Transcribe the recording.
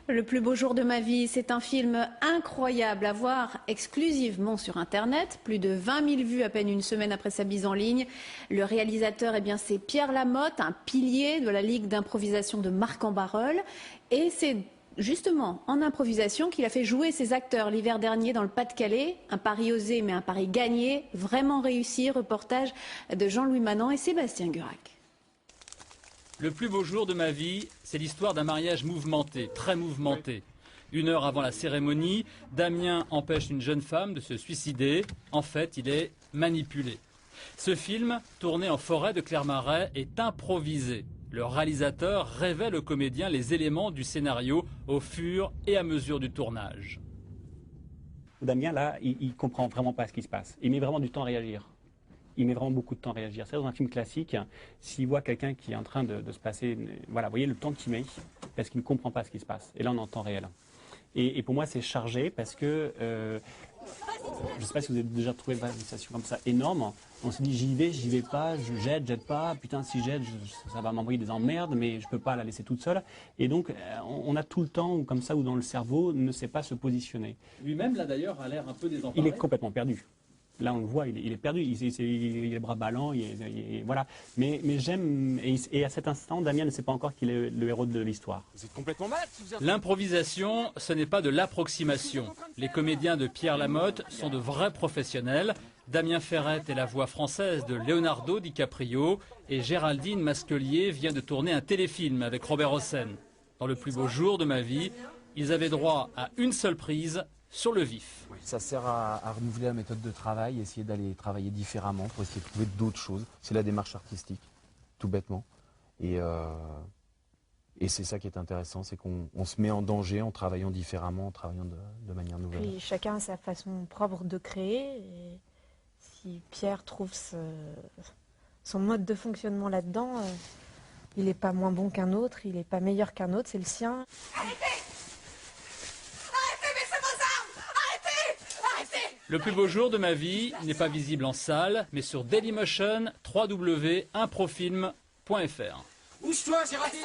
Le plus beau jour de ma vie, c'est un film incroyable à voir exclusivement sur Internet. Plus de 20 000 vues à peine une semaine après sa mise en ligne. Le réalisateur, c'est Pierre Lamotte, un pilier de la Ligue d'improvisation de Marc en Barœul. Et c'est justement en improvisation qu'il a fait jouer ses acteurs l'hiver dernier dans le Pas-de-Calais. Un pari osé, mais un pari gagné, vraiment réussi. Reportage de Jean-Louis Manant et Sébastien Gurac. Le plus beau jour de ma vie, c'est l'histoire d'un mariage mouvementé, très mouvementé. 1 heure avant la cérémonie, Damien empêche une jeune femme de se suicider. En fait, il est manipulé. Ce film, tourné en forêt de Clermarais, est improvisé. Le réalisateur révèle aux comédiens les éléments du scénario au fur et à mesure du tournage. Damien, là, il comprend vraiment pas ce qui se passe. Il met vraiment du temps à réagir. Il met vraiment beaucoup de temps à réagir. C'est dans un film classique, s'il voit quelqu'un qui est en train de se passer, voilà, vous voyez le temps qu'il met, parce qu'il ne comprend pas ce qui se passe. Et là, on est en temps réel. Et pour moi, c'est chargé parce que, je ne sais pas si vous avez déjà trouvé une sensation comme ça énorme. On se dit, j'y vais pas, je jette pas, putain, si j'aide, ça va m'envoyer des emmerdes, mais je ne peux pas la laisser toute seule. Et donc, on a tout le temps, comme ça, où dans le cerveau ne sait pas se positionner. Lui-même, là d'ailleurs, a l'air un peu désemparé. Il est complètement perdu. Là, on le voit, il est perdu, il a les bras ballants, voilà. Mais j'aime, et à cet instant, Damien ne sait pas encore qu'il est le héros de l'histoire. Vous êtes complètement malade. L'improvisation, ce n'est pas de l'approximation. Les comédiens de Pierre Lamotte sont de vrais professionnels. Damien Ferrette est la voix française de Leonardo DiCaprio et Géraldine Masquelier vient de tourner un téléfilm avec Robert Hossein. Dans le plus beau jour de ma vie, ils avaient droit à une seule prise sur le vif. Ça sert à renouveler la méthode de travail, essayer d'aller travailler différemment pour essayer de trouver d'autres choses. C'est la démarche artistique, tout bêtement. Et c'est ça qui est intéressant, c'est qu'on se met en danger en travaillant différemment, en travaillant de manière nouvelle. Puis chacun a sa façon propre de créer. Et si Pierre trouve son mode de fonctionnement là-dedans, il n'est pas moins bon qu'un autre, il n'est pas meilleur qu'un autre, c'est le sien. Le plus beau jour de ma vie n'est pas visible en salle, mais sur Dailymotion, www.improfilm.fr. Bouge-toi, Géraldine.